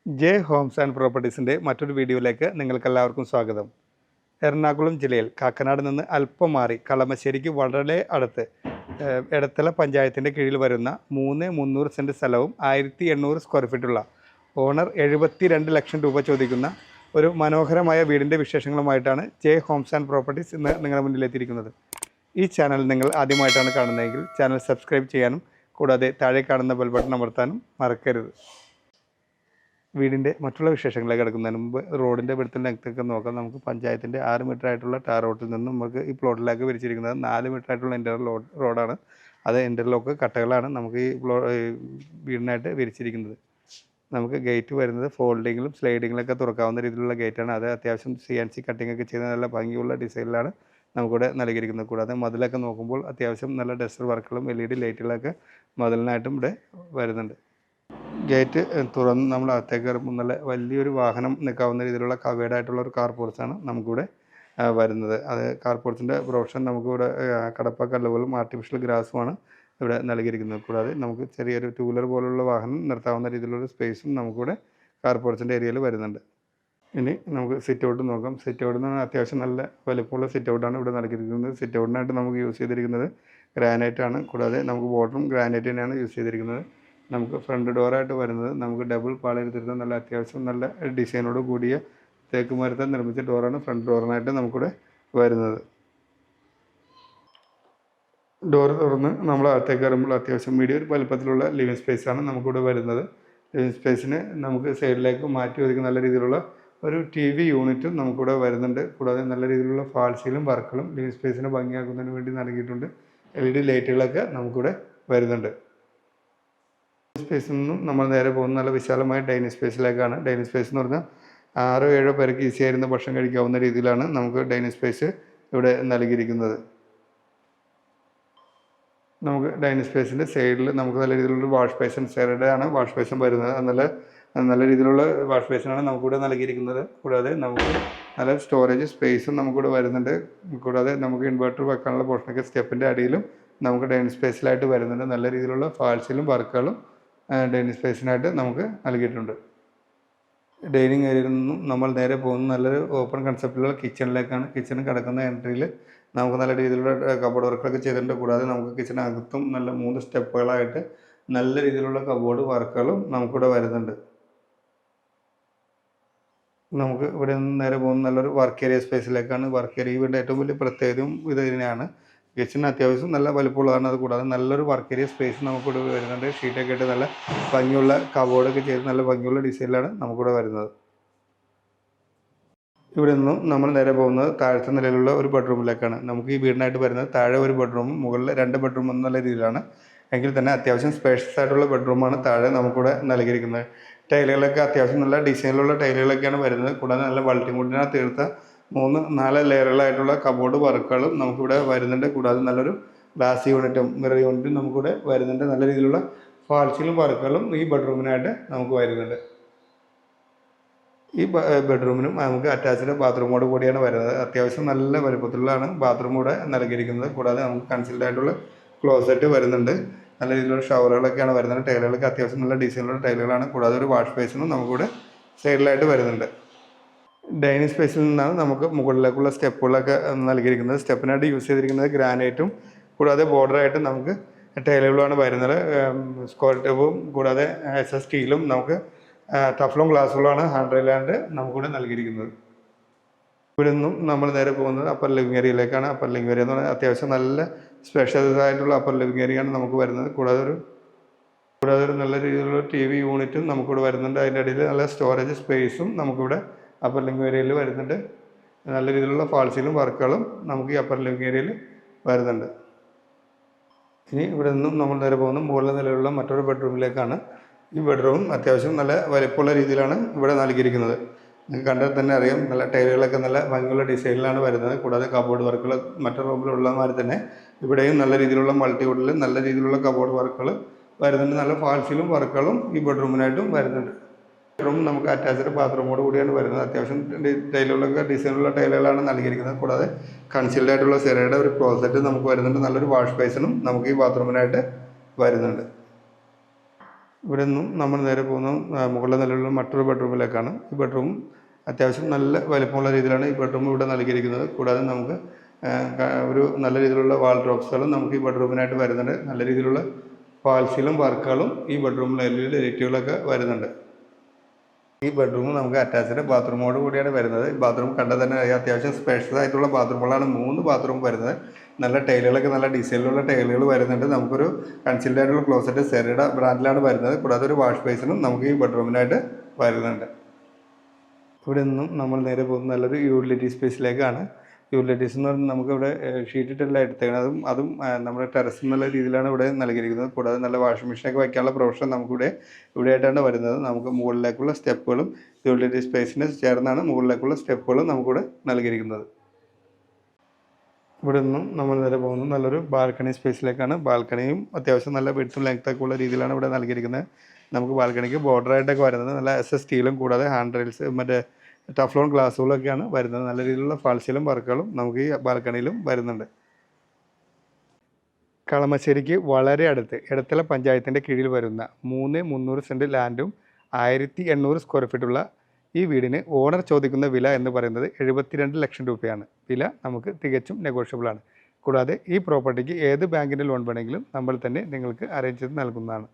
J Holmes and പ്രോപ്പർട്ടീസിൻ്റെ മറ്റൊരു വീഡിയോയിലേക്ക് നിങ്ങൾക്കെല്ലാവർക്കും സ്വാഗതം. എറണാകുളം ജില്ലയിൽ കാക്കനാട് നിന്ന് അല്പം മാറി കളമശ്ശേരിക്ക് വളരെ അടുത്ത് എടത്തല പഞ്ചായത്തിൻ്റെ കീഴിൽ വരുന്ന 300 സെൻറ്റ് സ്ഥലവും 1800 സ്ക്വയർ ഫീറ്റുള്ള ഓണർ 72 ലക്ഷം രൂപ ചോദിക്കുന്ന ഒരു മനോഹരമായ വീടിൻ്റെ വിശേഷങ്ങളുമായിട്ടാണ് ജെ ഹോംസ് ആൻഡ് പ്രോപ്പർട്ടീസ് ഇന്ന് നിങ്ങളുടെ മുന്നിലെത്തിയിരിക്കുന്നത്. ഈ ചാനൽ നിങ്ങൾ ആദ്യമായിട്ടാണ് കാണുന്നതെങ്കിൽ ചാനൽ സബ്സ്ക്രൈബ് ചെയ്യാനും കൂടാതെ താഴെ കാണുന്ന ബെൽ ബട്ടൺ അമർത്താനും മറക്കരുത്. വീടിൻ്റെ മറ്റുള്ള വിശേഷങ്ങളിലേക്ക് കിടക്കുന്നതിന് മുമ്പ് റോഡിൻ്റെ വെടുത്തിൻ്റെ ലെങ്ത്തൊക്കെ നോക്കാം. നമുക്ക് പഞ്ചായത്തിൻ്റെ 6 മീറ്റർ ആയിട്ടുള്ള ടാർ റോഡിൽ നിന്നും നമുക്ക് ഈ പ്ലോട്ടിലേക്ക് വിരിച്ചിരിക്കുന്നത് 4 മീറ്റർ ആയിട്ടുള്ള ഇൻ്റർലോക്ക് റോഡാണ്. അത് ഇൻ്റർലോക്ക് കട്ടകളാണ് നമുക്ക് ഈ വീടിനായിട്ട് വിരിച്ചിരിക്കുന്നത്. നമുക്ക് ഗേറ്റ് വരുന്നത് ഫോൾഡിങ്ങിലും സ്ലൈഡിങ്ങിലൊക്കെ തുറക്കാവുന്ന രീതിയിലുള്ള ഗേറ്റാണ്. അത് അത്യാവശ്യം CNC കട്ടിംഗ് ഒക്കെ ചെയ്ത് നല്ല ഭംഗിയുള്ള ഡിസൈനിലാണ് നമുക്കിവിടെ നൽകിയിരിക്കുന്നത്. കൂടാതെ മതിലൊക്കെ നോക്കുമ്പോൾ അത്യാവശ്യം നല്ല ഡസ്റ്റർ വർക്കുകളും LED ലൈറ്റുകളൊക്കെ മതിലിനായിട്ടും ഇവിടെ വരുന്നുണ്ട്. ഗേറ്റ് തുറന്ന് നമ്മൾ അകത്തേക്ക് കയറുമ്പോൾ നല്ല വലിയൊരു വാഹനം നിൽക്കാവുന്ന രീതിയിലുള്ള കവേർഡ് ആയിട്ടുള്ള ഒരു കാർ പോർച്ചാണ് നമുക്കിവിടെ വരുന്നത്. അത് കാർ പോർച്ചിൻ്റെ പ്രൊവിഷൻ നമുക്കിവിടെ കടപ്പ കല്ലുകളും ആർട്ടിഫിഷ്യൽ ഗ്രാസുമാണ് ഇവിടെ നൽകിയിരിക്കുന്നത്. കൂടാതെ നമുക്ക് ചെറിയൊരു 2 വീലർ പോലുള്ള വാഹനം നിർത്താവുന്ന രീതിയിലുള്ള സ്പേസും നമുക്കിവിടെ കാർ പോർച്ചിൻ്റെ ഏരിയയിൽ വരുന്നുണ്ട്. ഇനി നമുക്ക് സിറ്റ് ഔട്ട് നോക്കാം. സിറ്റ് ഔട്ട് എന്ന് പറഞ്ഞാൽ അത്യാവശ്യം നല്ല വലിപ്പമുള്ള സിറ്റ് ഔട്ടാണ് ഇവിടെ നൽകിയിരിക്കുന്നത്. സിറ്റ് ഔട്ടിനായിട്ട് നമുക്ക് യൂസ് ചെയ്തിരിക്കുന്നത് ഗ്രാനൈറ്റാണ്. കൂടാതെ നമുക്ക് ബോർഡറും ഗ്രാനൈറ്റ് തന്നെയാണ് യൂസ് ചെയ്തിരിക്കുന്നത്. നമുക്ക് ഫ്രണ്ട് ഡോറായിട്ട് വരുന്നത് നമുക്ക് ഡബിൾ പാളയെടുത്തിരുന്ന നല്ല അത്യാവശ്യം നല്ല ഡിസൈനോട് കൂടിയ തേക്ക് മരത്താൽ നിർമ്മിച്ച ഡോറാണ് ഫ്രണ്ട് ഡോറിനായിട്ട് നമുക്കിവിടെ വരുന്നത്. ഡോർ തുറന്ന് നമ്മൾ അകത്തേക്ക് കയറുമ്പോൾ അത്യാവശ്യം മീഡിയം ഒരു വലുപ്പത്തിലുള്ള ലിവിങ് സ്പേസാണ് നമുക്കിവിടെ വരുന്നത്. ലിവിങ് സ്പേസിന് നമുക്ക് സൈഡിലേക്ക് മാറ്റി ഒതുക്കുന്ന നല്ല രീതിയിലുള്ള ഒരു TV യൂണിറ്റും നമുക്കിവിടെ വരുന്നുണ്ട്. കൂടാതെ നല്ല രീതിയിലുള്ള ഫാൾസിലും വർക്കുകളും ലിവിങ് സ്പേസിനെ ഭംഗിയാക്കുന്നതിന് വേണ്ടി നൽകിയിട്ടുണ്ട്. LED ലൈറ്റുകളൊക്കെ നമുക്കിവിടെ വരുന്നുണ്ട്. സ്പേസിൽ നിന്നും നമ്മൾ നേരെ പോകുന്ന നല്ല വിശാലമായ ഡൈനിങ് സ്പേസിലേക്കാണ്. ഡൈനിങ് സ്പേസ് എന്ന് പറഞ്ഞാൽ 6-7 പേർക്ക് ഈസി ആയിരുന്ന ഭക്ഷണം കഴിക്കാവുന്ന രീതിയിലാണ് നമുക്ക് ഡൈനിങ് സ്പേസ് ഇവിടെ നൽകിയിരിക്കുന്നത്. നമുക്ക് ഡൈനിങ് സ്പേസിൻ്റെ സൈഡിൽ നമുക്ക് നല്ല രീതിയിലുള്ള വാഷ് ബേസിൻ ആണ് വാഷ് ബേസിൻ വരുന്നത്. നല്ല രീതിയിലുള്ള വാഷ് ബേസിനാണ് നമുക്കിവിടെ നൽകിയിരിക്കുന്നത്. കൂടാതെ നമുക്ക് നല്ല സ്റ്റോറേജ് സ്പേസും നമുക്കിവിടെ വരുന്നുണ്ട്. കൂടാതെ നമുക്ക് ഇൻവെർട്ടർ വെക്കാനുള്ള പോർഷനൊക്കെ സ്റ്റെപ്പിൻ്റെ അടിയിലും നമുക്ക് ഡൈനിങ് സ്പേസിലായിട്ട് വരുന്നുണ്ട്. നല്ല രീതിയിലുള്ള ഫാൾസിലും വർക്കുകളും ഡൈനിങ് സ്പേസിനായിട്ട് നമുക്ക് നൽകിയിട്ടുണ്ട്. ഡൈനിങ് ഏരിയയിൽ നിന്നും നമ്മൾ നേരെ പോകുന്ന നല്ലൊരു ഓപ്പൺ കൺസെപ്റ്റിലുള്ള കിച്ചണിലേക്കാണ്. കിച്ചൺ കിടക്കുന്ന എൻട്രിയിൽ നമുക്ക് നല്ല രീതിയിലുള്ള കബോർഡ് വർക്കൊക്കെ ചെയ്തിട്ടുണ്ട്. കൂടാതെ നമുക്ക് കിച്ചണകത്തും നല്ല 3 സ്റ്റെപ്പുകളായിട്ട് നല്ല രീതിയിലുള്ള കബോർഡ് വർക്കുകളും നമുക്കിവിടെ വരുന്നുണ്ട്. നമുക്ക് ഇവിടെ നിന്ന് നേരെ പോകുന്ന നല്ലൊരു വർക്ക് ഏരിയ സ്പേസിലേക്കാണ്. വർക്ക് ഏരിയ ഇവിടെ ഏറ്റവും വലിയ പ്രത്യേകതയും ഇത് തന്നെയാണ്. കിച്ചൺ അത്യാവശ്യം നല്ല വലുപ്പമുള്ളതാണ്. അത് കൂടാതെ നല്ലൊരു വർക്ക് ഏരിയ സ്പേസ് നമുക്കിവിടെ വരുന്നുണ്ട്. ഷീറ്റൊക്കെ ഇട്ട് നല്ല ഭംഗിയുള്ള കബോർഡൊക്കെ ചെയ്ത് നല്ല ഭംഗിയുള്ള ഡിസൈനിലാണ് നമുക്കിവിടെ വരുന്നത്. ഇവിടെ നിന്നും നമ്മൾ നേരെ പോകുന്നത് താഴത്തെ നിലയിലുള്ള ഒരു ബെഡ്റൂമിലേക്കാണ്. നമുക്ക് ഈ വീടിനായിട്ട് വരുന്നത് താഴെ ഒരു ബെഡ്റൂമും മുകളിൽ 2 ബെഡ്റൂം എന്നുള്ള രീതിയിലാണ്. എങ്കിൽ തന്നെ അത്യാവശ്യം സ്പേഷ്യസ് ആയിട്ടുള്ള ബെഡ്റൂമാണ് താഴെ നമുക്കിവിടെ നൽകിയിരിക്കുന്നത്. ടൈലുകളൊക്കെ അത്യാവശ്യം നല്ല ഡിസൈനിലുള്ള ടൈലുകളൊക്കെയാണ് വരുന്നത്. കൂടാതെ നല്ല മൾട്ടിവുഡിനാൽ തീർത്ത 3-4 ലെയറുകളായിട്ടുള്ള കബോർഡ് വർക്കുകളും നമുക്കിവിടെ വരുന്നുണ്ട്. കൂടാതെ നല്ലൊരു ഗ്ലാസ് യൂണിറ്റും മിറർ യൂണിറ്റും നമുക്കിവിടെ വരുന്നുണ്ട്. നല്ല രീതിയിലുള്ള ഫാൾസിലും വർക്കുകളും ഈ ബെഡ്റൂമിനായിട്ട് നമുക്ക് വരുന്നുണ്ട്. ഈ ബെഡ്റൂമിനും നമുക്ക് അറ്റാച്ച്ഡ് ബാത്റൂമോട് കൂടിയാണ് വരുന്നത്. അത്യാവശ്യം നല്ല വലുപ്പത്തിലാണ് ബാത്റൂം ഇവിടെ നൽകിയിരിക്കുന്നത്. കൂടാതെ നമുക്ക് കൺസീൽഡ് ആയിട്ടുള്ള ക്ലോസറ്റ് വരുന്നുണ്ട്. നല്ല രീതിയിലുള്ള ഷവറുകളൊക്കെയാണ് വരുന്നത്. ടൈലുകളൊക്കെ അത്യാവശ്യം നല്ല ഡിസൈനിലുള്ള ടൈലുകളാണ്. കൂടാതെ ഒരു വാഷ് ബേസിനും നമുക്കിവിടെ സൈഡിലായിട്ട് വരുന്നുണ്ട്. ഡൈനിങ് സ്പേസിൽ നിന്നാണ് നമുക്ക് മുകളിലേക്കുള്ള സ്റ്റെപ്പുകളൊക്കെ നൽകിയിരിക്കുന്നത്. സ്റ്റെപ്പിനായിട്ട് യൂസ് ചെയ്തിരിക്കുന്നത് ഗ്രാനൈറ്റും കൂടാതെ ബോർഡറായിട്ട് നമുക്ക് ടൈലുകളാണ് വരുന്നത്. സ്ക്വയർ ടേപ്പും കൂടാതെ സ്റ്റീലും നമുക്ക് ടഫ്ലോൺ ഗ്ലാസുകളാണ് ഹാൻഡ് റെയിലാണ്ട് നമുക്കിവിടെ നൽകിയിരിക്കുന്നത്. ഇവിടെ നിന്നും നമ്മൾ നേരെ പോകുന്നത് അപ്പർ ലിവിങ് ഏരിയയിലേക്കാണ്. അപ്പർ ലിവിങ് ഏരിയ എന്ന് പറഞ്ഞാൽ അത്യാവശ്യം നല്ല സ്പെഷ്യലൈസ് ആയിട്ടുള്ള അപ്പർ ലിവിങ് ഏരിയയാണ് നമുക്ക് വരുന്നത്. കൂടാതെ ഒരു നല്ല രീതിയിലുള്ള TV യൂണിറ്റും നമുക്കിവിടെ വരുന്നുണ്ട്. അതിൻ്റെ ഇടയിൽ നല്ല സ്റ്റോറേജ് സ്പേസും നമുക്കിവിടെ അപ്പർ ലിവിങ് ഏരിയയിൽ വരുന്നുണ്ട്. നല്ല രീതിയിലുള്ള ഫാൾസിലും വർക്കുകളും നമുക്ക് ഈ അപ്പർ ലിവിങ് ഏരിയയിൽ വരുന്നുണ്ട്. ഇനി ഇവിടെ നിന്നും നമ്മൾ നേരെ പോകുന്ന മുകളിലെ നിലയിലുള്ള മറ്റൊരു ബെഡ്റൂമിലേക്കാണ്. ഈ ബെഡ്റൂം അത്യാവശ്യം നല്ല വലിപ്പമുള്ള രീതിയിലാണ് ഇവിടെ നൽകിയിരിക്കുന്നത്. നിങ്ങൾക്ക് കണ്ടാൽ തന്നെ അറിയാം നല്ല ടൈലുകളൊക്കെ നല്ല ഭംഗിയുള്ള ഡിസൈനിലാണ് വരുന്നത്. കൂടാതെ കബോർഡ് വർക്കുകൾ മറ്റു റൂമിലുള്ളമാതിരി തന്നെ ഇവിടെയും നല്ല രീതിയിലുള്ള മൾട്ടിവുഡിൽ നല്ല രീതിയിലുള്ള കബോർഡ് വർക്കുകൾ വരുന്നുണ്ട്. നല്ല ഫാൾസിലും വർക്കുകളും ഈ ബെഡ്റൂമിനായിട്ടും വരുന്നുണ്ട്. ബെഡ്റൂം നമുക്ക് അറ്റാച്ച്ഡ് ബാത്റൂമോട് കൂടിയാണ് വരുന്നത്. അത്യാവശ്യം ടൈലുകളൊക്കെ ഡിസൈനുള്ള ടൈലുകളാണ് നൽകിയിരിക്കുന്നത്. കൂടാതെ കൺസീൽഡ് ആയിട്ടുള്ള സെറയുടെ ഒരു ക്ലോസറ്റ് നമുക്ക് വരുന്നുണ്ട്. നല്ലൊരു വാഷ് ബേസിനും നമുക്ക് ഈ ബാത്റൂമിനായിട്ട് വരുന്നുണ്ട്. ഇവിടെ നിന്നും നമ്മൾ നേരെ പോകുന്ന മുകളിലെ നിലയിലുള്ള മറ്റൊരു ബെഡ്റൂമിലേക്കാണ്. ഈ ബെഡ്റൂം അത്യാവശ്യം നല്ല വലിപ്പമുള്ള രീതിയിലാണ് ഈ ബെഡ്റൂം ഇവിടെ നൽകിയിരിക്കുന്നത്. കൂടാതെ നമുക്ക് ഒരു നല്ല രീതിയിലുള്ള വാൾഡ്രോബ്സുകളും നമുക്ക് ഈ ബെഡ്റൂമിനായിട്ട് വരുന്നുണ്ട്. നല്ല രീതിയിലുള്ള ഫാൾസിലും വർക്കുകളും ഈ ബെഡ്റൂമിൽ ലൈറ്റുകളൊക്കെ വരുന്നുണ്ട്. ഈ ബെഡ്റൂം നമുക്ക് അറ്റാച്ച്ഡ് ബാത്റൂമോട് കൂടിയാണ് വരുന്നത്. ഈ ബാത്റൂം കണ്ടാൽ തന്നെ അത്യാവശ്യം സ്പേഷ്യസ് ആയിട്ടുള്ള ബാത്റൂമുകളാണ് 3 ബാത്റൂം വരുന്നത്. നല്ല ടൈലുകളൊക്കെ നല്ല ഡിസൈനിലുള്ള ടൈലുകൾ വരുന്നുണ്ട്. നമുക്കൊരു കൺസീൽഡ് ആയിട്ടുള്ള ക്ലോസറ്റ് സെറിയുടെ ബ്രാൻഡിലാണ് വരുന്നത്. കൂടാതെ ഒരു വാഷ് ബേസിനും നമുക്ക് ഈ ബെഡ്റൂമിനായിട്ട് വരുന്നുണ്ട്. ഇവിടെ നിന്നും നമ്മൾ നേരെ പോകുന്ന നല്ലൊരു യൂട്ടിലിറ്റി സ്പേസിലേക്കാണ്. യൂട്ടിലിറ്റീസ് എന്ന് പറഞ്ഞാൽ നമുക്കിവിടെ ഷീറ്റിട്ടെല്ലാം എടുത്തേക്കുന്നത് അതും നമ്മുടെ ടെറസ് എന്നുള്ള രീതിയിലാണ് ഇവിടെ നൽകിയിരിക്കുന്നത്. കൂടാതെ നല്ല വാഷിംഗ് മെഷീനൊക്കെ വയ്ക്കാനുള്ള പ്രൊവിഷൻ ഇവിടെയായിട്ടാണ് വരുന്നത്. നമുക്ക് മുകളിലേക്കുള്ള സ്റ്റെപ്പുകളും യൂട്ടിലിറ്റി സ്പേസിന് ചേർന്നാണ് മുകളിലേക്കുള്ള സ്റ്റെപ്പുകളും നമുക്കിവിടെ നൽകിയിരിക്കുന്നത്. ഇവിടെ നിന്നും നമ്മൾ നേരെ പോകുന്നത് നല്ലൊരു ബാൽക്കണി സ്പേസിലേക്കാണ്. ബാൽക്കണിയും അത്യാവശ്യം നല്ല വിഡ്ത്തും ലെങ്ത്തൊക്കെ ഉള്ള രീതിയിലാണ് ഇവിടെ നൽകിയിരിക്കുന്നത്. നമുക്ക് ബാൽക്കണിക്ക് ബോർഡറായിട്ടൊക്കെ വരുന്നത് നല്ല സ്റ്റീലും കൂടാതെ ഹാൻഡ് റെയിൽസ് മറ്റേ ടഫ്ലോൺ ഗ്ലാസ്സുകളൊക്കെയാണ് വരുന്നത്. നല്ല രീതിയിലുള്ള ഫാൾസിലും വർക്കുകളും നമുക്ക് ഈ ബാൽക്കണിയിലും വരുന്നുണ്ട്. കളമശ്ശേരിക്ക് വളരെ അടുത്ത് എടത്തല പഞ്ചായത്തിൻ്റെ കീഴിൽ വരുന്ന 300 സെൻറ്റ് ലാൻഡും 1800 സ്ക്വയർ ഫീറ്റുള്ള ഈ വീടിന് ഓണർ ചോദിക്കുന്ന വില എന്ന് പറയുന്നത് 72 ലക്ഷം രൂപയാണ്. വില നമുക്ക് തികച്ചും നെഗോഷ്യബിളാണ്. കൂടാതെ ഈ പ്രോപ്പർട്ടിക്ക് ഏത് ബാങ്കിൻ്റെ ലോൺ വേണമെങ്കിലും നമ്മൾ തന്നെ നിങ്ങൾക്ക് അറേഞ്ച് ചെയ്ത് നൽകുന്നതാണ്.